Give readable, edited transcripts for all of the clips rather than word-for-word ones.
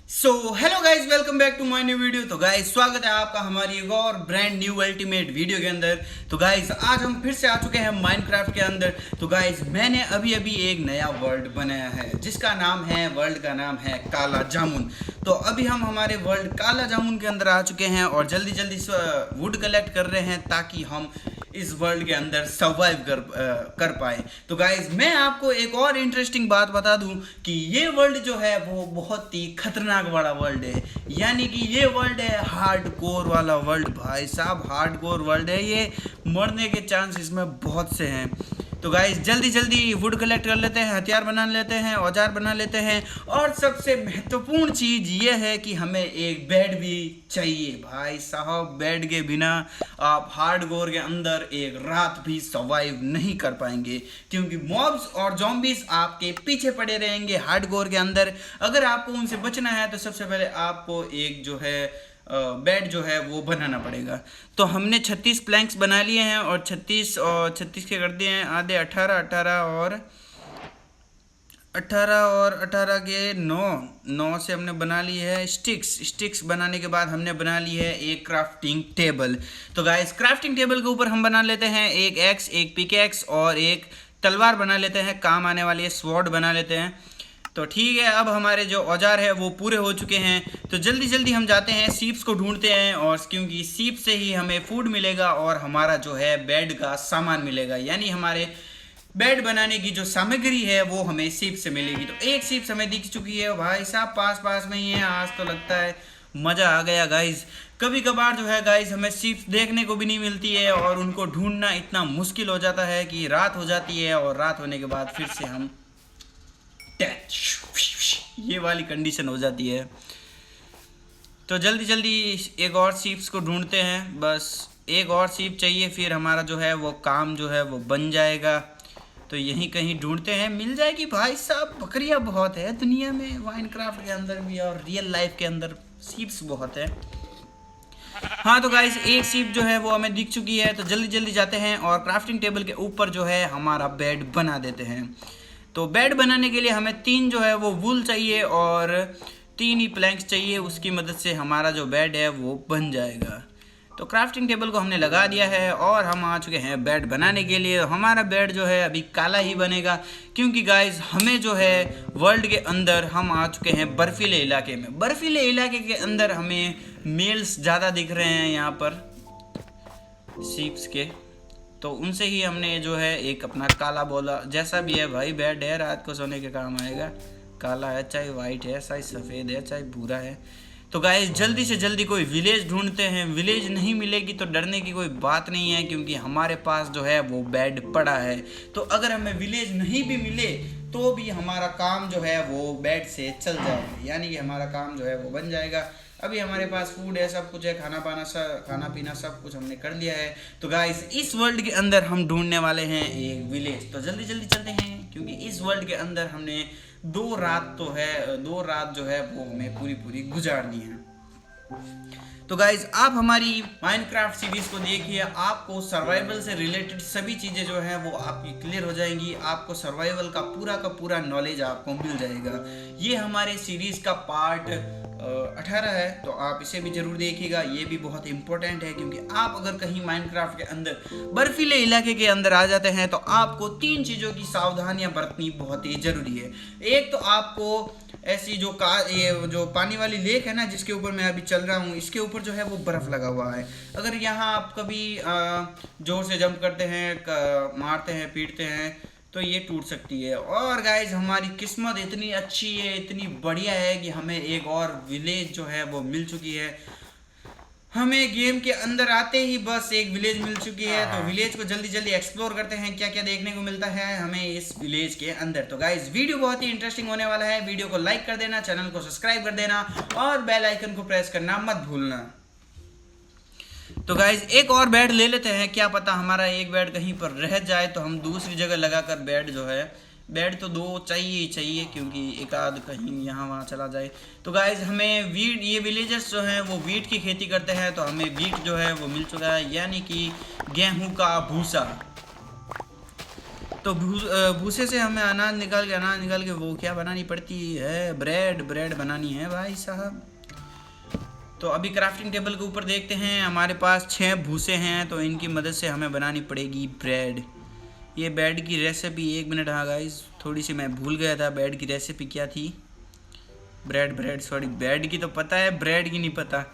So hello guys, welcome back to my new video. तो guys स्वागत है आपका हमारी एक और ब्रांड न्यू अल्टीमेट वीडियो के अंदर। तो गाइज आज हम फिर से आ चुके हैं माइनक्राफ्ट के अंदर। तो गाइज मैंने अभी अभी एक नया वर्ल्ड बनाया है जिसका नाम है, वर्ल्ड का नाम है काला जामुन। तो अभी हम हमारे वर्ल्ड काला जामुन के अंदर आ चुके हैं और जल्दी जल्दी वुड कलेक्ट कर रहे हैं ताकि हम इस वर्ल्ड के अंदर सर्वाइव कर पाए। तो गाइज मैं आपको एक और इंटरेस्टिंग बात बता दूं कि ये वर्ल्ड जो है वो बहुत ही खतरनाक वाला वर्ल्ड है। यानी कि ये वर्ल्ड है हार्ड कोर वाला वर्ल्ड। भाई साहब हार्ड कोर वर्ल्ड है ये, मरने के चांस इसमें बहुत से हैं। तो गाइस जल्दी जल्दी वुड कलेक्ट कर लेते हैं, हथियार बना लेते हैं, औजार बना लेते हैं और सबसे महत्वपूर्ण चीज़ ये है कि हमें एक बेड भी चाहिए। भाई साहब बेड के बिना आप हार्डकोर के अंदर एक रात भी सर्वाइव नहीं कर पाएंगे क्योंकि मॉब्स और ज़ॉम्बीज आपके पीछे पड़े रहेंगे हार्डकोर के अंदर। अगर आपको उनसे बचना है तो सबसे पहले आपको एक जो है बेड जो है वो बनाना पड़ेगा। तो हमने 36 प्लैंक्स बना लिए हैं और 36 के कर दिए हैं आधे, 18 के 9 से हमने बना ली है स्टिक्स बनाने के बाद हमने बना ली है एक क्राफ्टिंग टेबल। तो गाइस क्राफ्टिंग टेबल के ऊपर हम बना लेते हैं एक एक्स, एक पिकेक्स और एक तलवार बना लेते हैं, काम आने वाली है स्वॉर्ड बना लेते हैं। तो ठीक है, अब हमारे जो औजार है वो पूरे हो चुके हैं। तो जल्दी जल्दी हम जाते हैं सीप्स को ढूंढते हैं और क्योंकि सीप से ही हमें फूड मिलेगा और हमारा जो है बेड का सामान मिलेगा। यानी हमारे बेड बनाने की जो सामग्री है वो हमें सीप से मिलेगी। तो एक सीप हमें दिख चुकी है भाई साहब, पास में ही है। आज तो लगता है मज़ा आ गया गाइज। कभी कभार जो है गाइज हमें सीप देखने को भी नहीं मिलती है और उनको ढूंढना इतना मुश्किल हो जाता है कि रात हो जाती है और रात होने के बाद फिर से हम ये वाली कंडीशन हो जाती है। तो जल्दी जल्दी एक और सीप्स को ढूंढते हैं, बस एक और सीप चाहिए फिर हमारा जो है वो काम जो है वो बन जाएगा। तो यहीं कहीं ढूंढते हैं, मिल जाएगी। भाई साहब बकरियां बहुत है दुनिया में, माइनक्राफ्ट के अंदर भी और रियल लाइफ के अंदर सीप्स बहुत है। हाँ तो गाइस एक सीप जो है वो हमें दिख चुकी है। तो जल्दी जल्दी जाते हैं और क्राफ्टिंग टेबल के ऊपर जो है हमारा बेड बना देते हैं। तो बेड बनाने के लिए हमें 3 जो है वो वूल चाहिए और 3 ही प्लैंक्स चाहिए, उसकी मदद से हमारा जो बेड है वो बन जाएगा। तो क्राफ्टिंग टेबल को हमने लगा दिया है और हम आ चुके हैं बेड बनाने के लिए। हमारा बेड जो है अभी काला ही बनेगा क्योंकि गाइस हमें जो है वर्ल्ड के अंदर हम आ चुके हैं बर्फीले इलाके में। बर्फीले इलाके के अंदर हमें मेल्स ज़्यादा दिख रहे हैं यहाँ पर सीप्स के, तो उनसे ही हमने जो है एक अपना काला बोला। जैसा भी है भाई बेड है, रात को सोने के काम आएगा। काला है चाहे वाइट है, चाहे सफ़ेद है, चाहे भूरा है। तो गाइस जल्दी से जल्दी कोई विलेज ढूंढते हैं। विलेज नहीं मिलेगी तो डरने की कोई बात नहीं है क्योंकि हमारे पास जो है वो बेड पड़ा है। तो अगर हमें विलेज नहीं भी मिले तो भी हमारा काम जो है वो बेड से चल जाएगा, यानी कि हमारा काम जो है वो बन जाएगा। अभी हमारे पास फूड है, सब कुछ है, खाना पीना सब कुछ हमने कर लिया है। तो गाइस इस वर्ल्ड के अंदर हम ढूंढने वाले हैं एक विलेज। तो जल्दी जल्दी चलते हैं क्योंकि इस वर्ल्ड के अंदर हमने 2 रात जो है वो हमें पूरी गुजारनी है। तो गाइज आप हमारी माइनक्राफ्ट सीरीज को देखिए, आपको सर्वाइवल से रिलेटेड सभी चीज़ें जो हैं वो आपकी क्लियर हो जाएंगी। आपको सर्वाइवल का पूरा नॉलेज आपको मिल जाएगा। ये हमारे सीरीज का पार्ट 18 है, तो आप इसे भी जरूर देखिएगा। ये भी बहुत इंपॉर्टेंट है क्योंकि आप अगर कहीं माइनक्राफ्ट के अंदर बर्फीले इलाके के अंदर आ जाते हैं तो आपको 3 चीज़ों की सावधानियां बरतनी बहुत ही ज़रूरी है। एक तो आपको ऐसी ये जो पानी वाली लेक है ना जिसके ऊपर मैं अभी चल रहा हूँ, इसके ऊपर जो है वो बर्फ़ लगा हुआ है। अगर यहाँ आप कभी ज़ोर से जंप करते हैं, मारते हैं, पीटते हैं तो ये टूट सकती है। और गाइज हमारी किस्मत इतनी अच्छी है, इतनी बढ़िया है कि हमें एक और विलेज जो है वो मिल चुकी है। हमें गेम के अंदर आते ही बस एक विलेज मिल चुकी है। तो विलेज को जल्दी जल्दी एक्सप्लोर करते हैं, क्या क्या देखने को मिलता है हमें इस विलेज के अंदर। तो गाइज वीडियो बहुत ही इंटरेस्टिंग होने वाला है। वीडियो को लाइक कर देना, चैनल को सब्सक्राइब कर देना और बेल आइकन को प्रेस करना मत भूलना। तो गाइज एक और बेड ले लेते हैं, क्या पता हमारा एक बेड कहीं पर रह जाए तो हम दूसरी जगह लगाकर बेड तो 2 चाहिए क्योंकि एक आध कहीं यहाँ वहाँ चला जाए। तो गाइज हमें वीट, ये विलेजर्स जो हैं वो वीट की खेती करते हैं, तो हमें वीट जो है वो मिल चुका है, यानी कि गेहूँ का भूसा। तो भूसे से हमें अनाज निकाल के वो क्या बनानी पड़ती है, ब्रेड बनानी है भाई साहब। तो अभी क्राफ्टिंग टेबल के ऊपर देखते हैं, हमारे पास 6 भूसे हैं, तो इनकी मदद से हमें बनानी पड़ेगी ब्रेड। ये ब्रेड की रेसिपी, 1 मिनट, हाँ गाइस थोड़ी सी मैं भूल गया था ब्रेड की रेसिपी क्या थी। ब्रेड की तो पता है, ब्रेड की नहीं पता।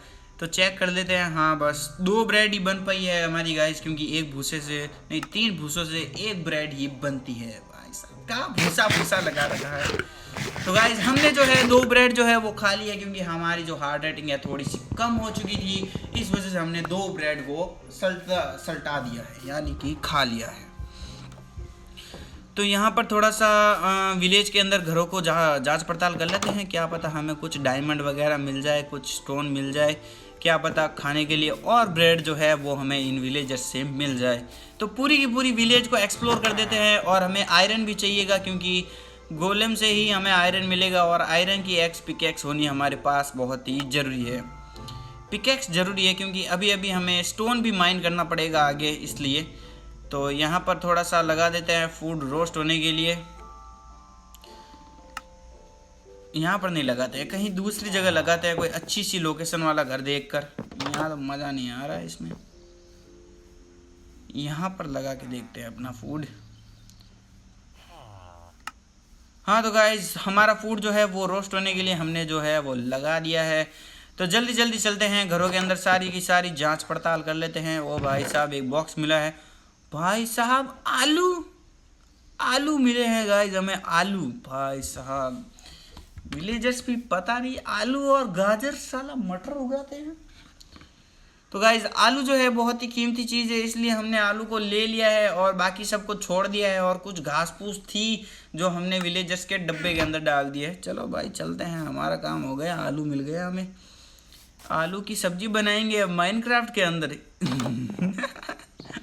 तो चेक कर लेते हैं। हाँ बस 2 ब्रेड ही बन पाई है हमारी गाइस, क्योंकि 1 भूसे से नहीं 3 भूसों से 1 ब्रेड ही बनती है। भाई साहब क्या भूसा लगा रखा है। तो गाइस हमने जो है 2 ब्रेड जो है वो खा ली है, क्योंकि हमारी जो हार्ट रेटिंग है थोड़ी सी कम हो चुकी थी, इस वजह से हमने 2 ब्रेड को सल्टा दिया है, यानी कि खा लिया है। तो यहाँ पर थोड़ा सा विलेज के अंदर घरों को जांच पड़ताल कर लेते हैं, क्या पता हमें कुछ डायमंड वगैरह मिल जाए, कुछ स्टोन मिल जाए, क्या पता खाने के लिए और ब्रेड जो है वो हमें इन विलेजर्स से मिल जाए। तो पूरी की पूरी विलेज को एक्सप्लोर कर देते हैं। और हमें आयरन भी चाहिएगा, क्योंकि गोलेम से ही हमें आयरन मिलेगा, और आयरन की पिकेक्स होनी हमारे पास बहुत ही ज़रूरी है। पिकेक्स ज़रूरी है क्योंकि अभी अभी हमें स्टोन भी माइन करना पड़ेगा आगे, इसलिए। तो यहाँ पर थोड़ा सा लगा देते हैं फूड रोस्ट होने के लिए। यहाँ पर नहीं लगाते हैं, कहीं दूसरी जगह लगाते हैं, कोई अच्छी सी लोकेशन वाला घर देखकर। यहाँ तो मज़ा नहीं आ रहा है इसमें, यहाँ पर लगा के देखते हैं अपना फूड। हाँ तो गाइज हमारा फूड जो है वो रोस्ट होने के लिए हमने जो है वो लगा दिया है। तो जल्दी जल्दी चलते हैं घरों के अंदर, सारी की सारी जांच पड़ताल कर लेते हैं। ओ भाई साहब एक बॉक्स मिला है भाई साहब, आलू मिले हैं गाइज हमें, आलू। भाई साहब विलेजर्स भी पता नहीं आलू और गाजर साला मटर उगाते हैं। तो गाइज आलू जो है बहुत ही कीमती चीज़ है, इसलिए हमने आलू को ले लिया है और बाकी सबको छोड़ दिया है। और कुछ घास फूस थी जो हमने विलेजर्स के डब्बे के अंदर डाल दिए है। चलो भाई चलते हैं, हमारा काम हो गया, आलू मिल गया हमें। आलू की सब्जी बनाएंगे अब माइनक्राफ्ट के अंदर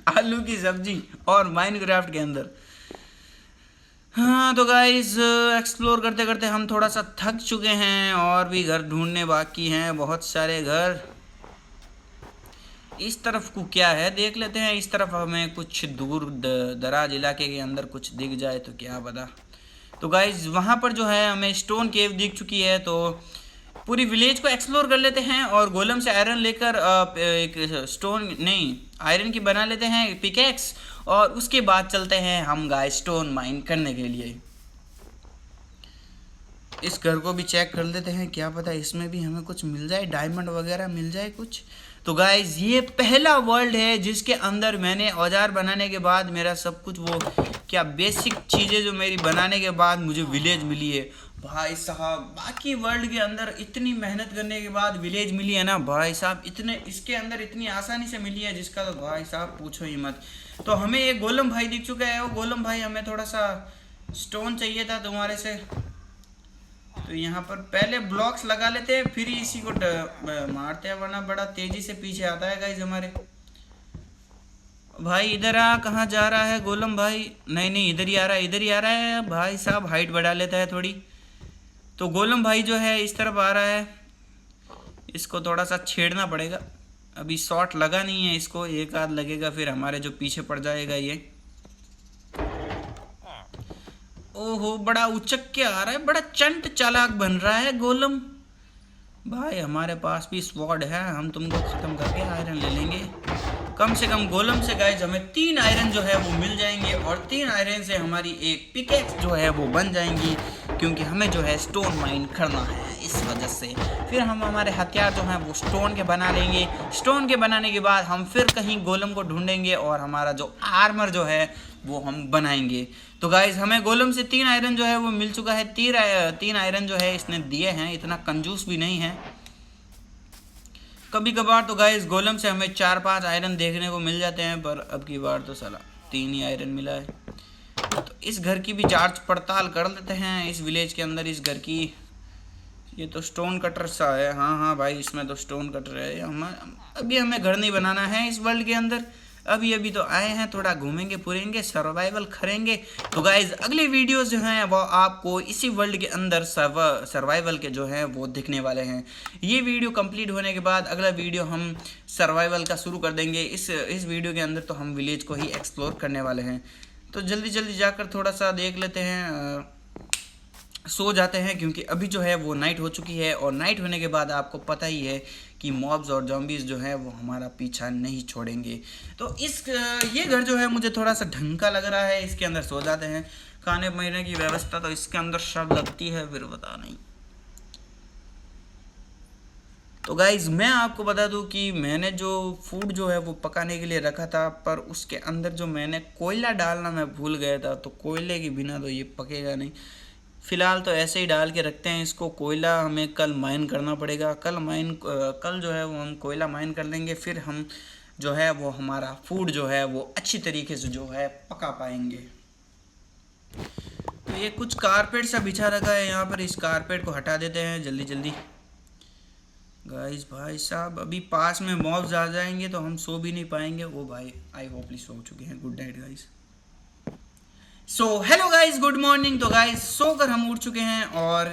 आलू की सब्जी और माइनक्राफ्ट के अंदर। हाँ तो गाइस एक्सप्लोर करते करते हम थोड़ा सा थक चुके हैं, और भी घर ढूंढने बाकी हैं, बहुत सारे घर। इस तरफ को क्या है देख लेते हैं, इस तरफ हमें कुछ दूर दराज इलाके के अंदर कुछ दिख जाए तो क्या पता। तो गाइस वहाँ पर जो है हमें स्टोन केव दिख चुकी है, तो पूरी विलेज को एक्सप्लोर कर लेते हैं। और गोलम से आयरन लेकर एक स्टोन नहीं आयरन की बना लेते हैं पिकेक्स, और उसके बाद चलते हैं हम गाइस स्टोन माइन करने के लिए। इस घर को भी चेक कर लेते हैं, क्या पता इसमें भी हमें कुछ मिल जाए, डायमंड वगैरह मिल जाए कुछ। तो गाइस ये पहला वर्ल्ड है जिसके अंदर मैंने औजार बनाने के बाद मेरा सब कुछ वो क्या बेसिक चीज़ें जो मेरी बनाने के बाद मुझे विलेज मिली है। भाई साहब बाकी वर्ल्ड के अंदर इतनी मेहनत करने के बाद विलेज मिली है ना भाई साहब, इसके अंदर इतनी आसानी से मिली है जिसका तो भाई साहब पूछो ही मत। तो हमें एक गोलम भाई दिख चुका है। वो गोलम भाई हमें थोड़ा सा स्टोन चाहिए था तुम्हारे से, तो यहाँ पर पहले ब्लॉक्स लगा लेते हैं फिर इसी को मारते हैं, वरना बड़ा तेजी से पीछे आता है गाइस हमारे। भाई इधर आ, कहाँ जा रहा है गोलम भाई? नहीं इधर ही आ रहा है भाई साहब, हाइट बढ़ा लेता है थोड़ी। तो गोलम भाई जो है इस तरफ आ रहा है, इसको थोड़ा सा छेड़ना पड़ेगा। अभी शॉट लगा नहीं है इसको, एक आध लगेगा फिर हमारे जो पीछे पड़ जाएगा ये। ओहो बड़ा उचक के आ रहा है, बड़ा चंट चालाक बन रहा है गोलम भाई। हमारे पास भी स्वॉर्ड है, हम तुमको खत्म करके आयरन ले लेंगे। कम से कम गोलम से गाइस हमें 3 आयरन जो है वो मिल जाएंगे, और 3 आयरन से हमारी एक पिकेक्स जो है वो बन जाएंगी, क्योंकि हमें जो है स्टोन माइन करना है। इस वजह से फिर हम हमारे हथियार जो हैं वो स्टोन के बना लेंगे। स्टोन के बनाने के बाद हम फिर कहीं गोलम को ढूंढेंगे और हमारा जो आर्मर जो है वो हम बनाएंगे। तो गाइस हमें गोलम से 3 आयरन जो है वो मिल चुका है। 3 आयरन जो है इसने दिए हैं, इतना कंजूस भी नहीं है। कभी कभार तो गाइस गोलम से हमें 4-5 आयरन देखने को मिल जाते हैं, पर अब की बार तो साला 3 ही आयरन मिला है। तो इस घर की भी जांच पड़ताल कर लेते हैं, इस विलेज के अंदर इस घर की। ये तो स्टोन कटर सा है, हाँ भाई इसमें तो स्टोन कटर है। अभी हमें घर नहीं बनाना है इस वर्ल्ड के अंदर, अभी तो आए हैं, थोड़ा घूमेंगे फिरेंगे, सर्वाइवल करेंगे। तो गाइज अगले वीडियोस जो हैं वो आपको इसी वर्ल्ड के अंदर सर्वाइवल के जो हैं वो दिखने वाले हैं। ये वीडियो कंप्लीट होने के बाद अगला वीडियो हम सर्वाइवल का शुरू कर देंगे। इस वीडियो के अंदर तो हम विलेज को ही एक्सप्लोर करने वाले हैं। तो जल्दी जल्दी जाकर थोड़ा सा देख लेते हैं, सो जाते हैं, क्योंकि अभी जो है वो नाइट हो चुकी है। और नाइट होने के बाद आपको पता ही है कि मॉब्स और जॉम्बीज जो है वो हमारा पीछा नहीं छोड़ेंगे। तो ये घर जो है मुझे थोड़ा सा ढंग का लग रहा है, इसके अंदर सो जाते हैं। खाने पीने की व्यवस्था तो इसके अंदर सब लगती है, फिर पता नहीं। तो गाइज मैं आपको बता दूं कि मैंने जो फूड जो है वो पकाने के लिए रखा था, पर उसके अंदर जो मैंने कोयला डालना मैं भूल गया था। तो कोयले के बिना तो ये पकेगा नहीं। फ़िलहाल तो ऐसे ही डाल के रखते हैं इसको। कोयला हमें कल माइन करना पड़ेगा। कल जो है वो हम कोयला माइन कर लेंगे, फिर हम जो है वो हमारा फूड जो है वो अच्छी तरीके से जो है पका पाएंगे। तो ये कुछ कारपेट सा बिछा रखा है यहाँ पर, इस कारपेट को हटा देते हैं जल्दी जल्दी। गाइस भाई साहब अभी पास में मॉब्स आ जाएंगे तो हम सो भी नहीं पाएंगे। ओ भाई आई होपली सो चुके हैं। Good night guys. So hello guys, good morning. तो गाइस सोकर हम उठ चुके हैं और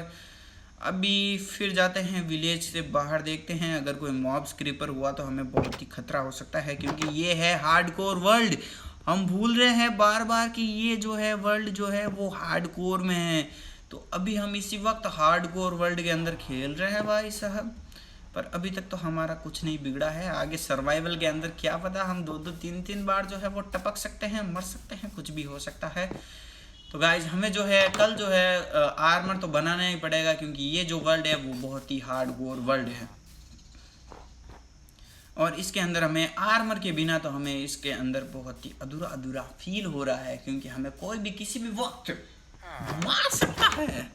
अभी फिर जाते हैं विलेज से बाहर, देखते हैं अगर कोई मॉब्स क्रीपर हुआ तो हमें बहुत ही खतरा हो सकता है, क्योंकि ये है हार्डकोर वर्ल्ड। हम भूल रहे हैं बार बार कि ये जो है वर्ल्ड जो है वो हार्डकोर में है। तो अभी हम इसी वक्त हार्डकोर वर्ल्ड के अंदर खेल रहे हैं भाई साहब, पर अभी तक तो हमारा कुछ नहीं बिगड़ा है। आगे सर्वाइवल के अंदर क्या पता हम 2-2 3-3 बार जो है वो टपक सकते हैं, मर सकते हैं, कुछ भी हो सकता है। तो गाइज हमें जो है कल जो है आर्मर तो बनाना ही पड़ेगा, क्योंकि ये जो वर्ल्ड है वो बहुत ही हार्डकोर वर्ल्ड है और इसके अंदर हमें आर्मर के बिना तो हमें इसके अंदर बहुत ही अधूरा अधूरा फील हो रहा है, क्योंकि हमें कोई भी किसी भी वक्त मार सकता है।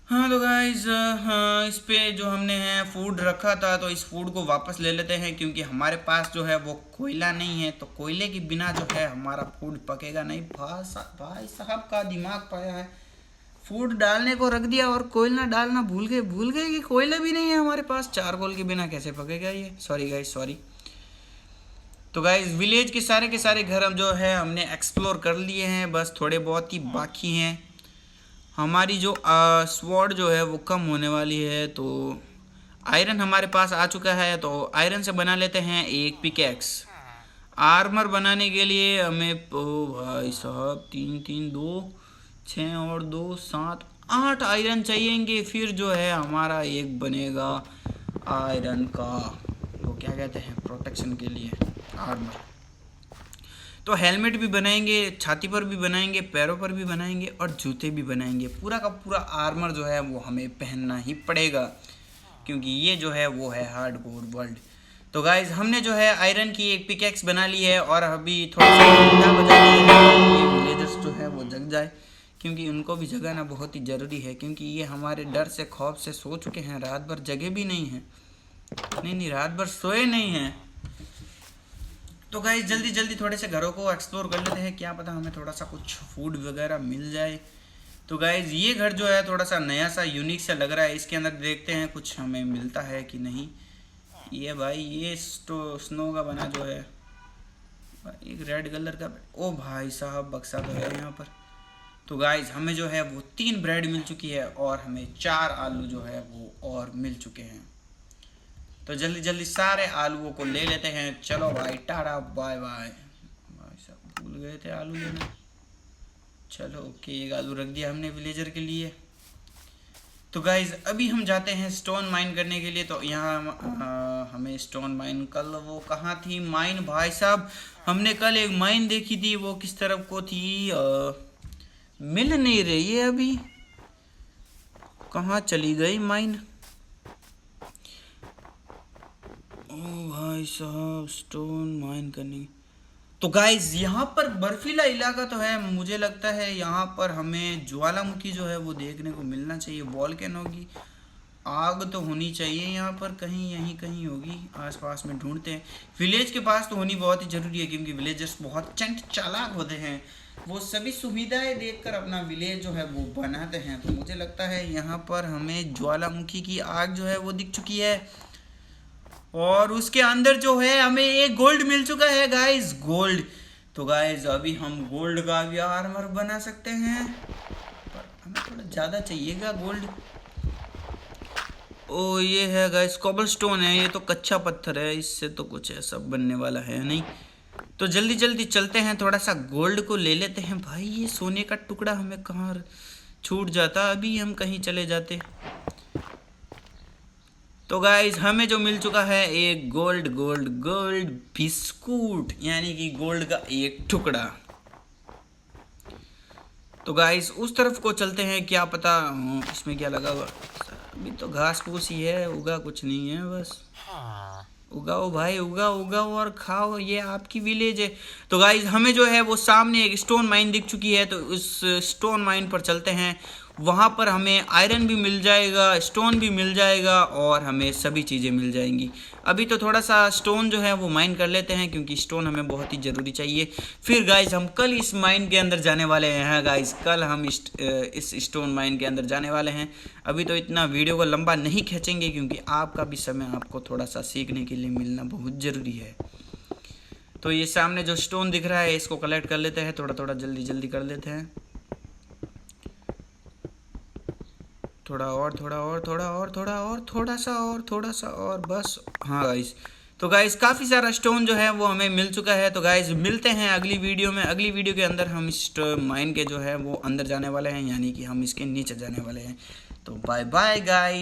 हाँ तो गाइज हाँ, इस पे जो हमने है फूड रखा था तो इस फूड को वापस ले लेते हैं, क्योंकि हमारे पास जो है वो कोयला नहीं है। तो कोयले के बिना जो है हमारा फूड पकेगा नहीं। भाई साहब का दिमाग पाया है। फूड डालने को रख दिया और कोयला डालना भूल गए कि कोयला भी नहीं है हमारे पास। चारकोल के बिना कैसे पकेगा ये। Sorry guys sorry. तो गाइज विलेज के सारे घर हम जो है हमने एक्सप्लोर कर लिए हैं, बस थोड़े बहुत ही बाकी हैं। हमारी जो स्वॉर्ड जो है वो कम होने वाली है, तो आयरन हमारे पास आ चुका है, तो आयरन से बना लेते हैं एक पिकैक्स। आर्मर बनाने के लिए हमें भाई साहब 3 2 6 और 2 7 8 आयरन चाहिएंगे। फिर जो है हमारा एक बनेगा आयरन का वो क्या कहते हैं प्रोटेक्शन के लिए आर्मर। तो हेलमेट भी बनाएंगे, छाती पर भी बनाएंगे, पैरों पर भी बनाएंगे और जूते भी बनाएंगे। पूरा का पूरा आर्मर जो है वो हमें पहनना ही पड़ेगा, क्योंकि ये जो है वो है हार्डकोर वर्ल्ड। तो गाइज हमने जो है आयरन की एक पिकैक्स बना ली है और अभी थोड़ा सा घंटा बजा दिया है कि ये विलेजर्स जो है वो जग जाए, क्योंकि उनको भी जगाना बहुत ही ज़रूरी है, क्योंकि ये हमारे डर से खौफ से सो चुके हैं। रात भर जगे भी नहीं हैं, नहीं रात भर सोए नहीं हैं। तो गाइस जल्दी जल्दी थोड़े से घरों को एक्सप्लोर कर लेते हैं, क्या पता हमें थोड़ा सा कुछ फूड वगैरह मिल जाए। तो गाइस ये घर जो है थोड़ा सा नया सा यूनिक सा लग रहा है, इसके अंदर देखते हैं कुछ हमें मिलता है कि नहीं। ये भाई ये स्नो का बना जो है एक रेड कलर का। ओ भाई साहब बक्सा तो है यहाँ पर। तो गाइस हमें जो है वो 3 ब्रेड मिल चुकी है और हमें 4 आलू जो है वो और मिल चुके हैं। तो जल्दी जल्दी सारे आलूओं को ले लेते हैं। चलो भाई टाटा बाय बाय। भाई साहब भूल गए थे आलू लेना। चलो ओके, एक आलू रख दिया हमने विलेजर के लिए। तो गाइज अभी हम जाते हैं स्टोन माइन करने के लिए। तो यहाँ हमें स्टोन माइन कल वो कहाँ थी माइन भाई साहब, हमने कल एक माइन देखी थी, वो किस तरफ को थी मिल नहीं रही है अभी। कहाँ चली गई माइन। ओ भाई साहब स्टोन माइन करने। तो गाइज यहाँ पर बर्फीला इलाका तो है, मुझे लगता है यहाँ पर हमें ज्वालामुखी जो है वो देखने को मिलना चाहिए। वॉल्केनो की आग तो होनी चाहिए यहाँ पर, कहीं यहीं कहीं होगी आसपास में ढूंढते हैं। विलेज के पास तो होनी बहुत ही ज़रूरी है, क्योंकि विलेजर्स बहुत चंट चालाक होते हैं, वो सभी सुविधाएं देखकर अपना विलेज जो है वो बनाते हैं। तो मुझे लगता है यहाँ पर हमें ज्वालामुखी की आग जो है वो दिख चुकी है और उसके अंदर जो है हमें एक गोल्ड मिल चुका है गाइस, गोल्ड। तो गाइस अभी हम गोल्ड का भी आर्मर बना सकते हैं, पर हमें थोड़ा ज़्यादा चाहिएगा गोल्ड। ओ ये है गाइस कोबलस्टोन है, ये तो कच्चा पत्थर है, इससे तो कुछ ऐसा बनने वाला है नहीं। तो जल्दी जल्दी चलते हैं, थोड़ा सा गोल्ड को ले लेते हैं। भाई ये सोने का टुकड़ा हमें कहाँ छूट जाता, अभी हम कहीं चले जाते। तो गाइज हमें जो मिल चुका है एक गोल्ड गोल्ड गोल्ड बिस्कुट, यानी कि गोल्ड का एक टुकड़ा। तो गाइज उस तरफ को चलते हैं, क्या पता इसमें क्या लगा हुआ। अभी तो घास फूस ही है, उगा कुछ नहीं है, बस उगाओ भाई, उगाओ उगाओ और खाओ, ये आपकी विलेज है। तो गाइज हमें जो है वो सामने एक स्टोन माइन दिख चुकी है, तो उस स्टोन माइन पर चलते हैं। वहाँ पर हमें आयरन भी मिल जाएगा, स्टोन भी मिल जाएगा और हमें सभी चीज़ें मिल जाएंगी। अभी तो थोड़ा सा स्टोन जो है वो माइन कर लेते हैं, क्योंकि स्टोन हमें बहुत ही ज़रूरी चाहिए। फिर गाइज हम कल इस माइन के अंदर जाने वाले हैं। गाइज कल हम इस स्टोन माइन के अंदर जाने वाले हैं। अभी तो इतना वीडियो को लंबा नहीं खींचेंगे, क्योंकि आपका भी समय आपको थोड़ा सा सीखने के लिए मिलना बहुत ज़रूरी है। तो ये सामने जो स्टोन दिख रहा है इसको कलेक्ट कर लेते हैं, थोड़ा थोड़ा जल्दी जल्दी कर लेते हैं। थोड़ा और, थोड़ा और, थोड़ा और, थोड़ा और, थोड़ा सा और, थोड़ा सा और, बस। हाँ गाइस, तो गाइस काफ़ी सारा स्टोन जो है वो हमें मिल चुका है। तो गाइस मिलते हैं अगली वीडियो में। अगली वीडियो के अंदर हम इस माइन के जो है वो अंदर जाने वाले हैं, यानी कि हम इसके नीचे जाने वाले हैं। तो बाय बाय गाइस।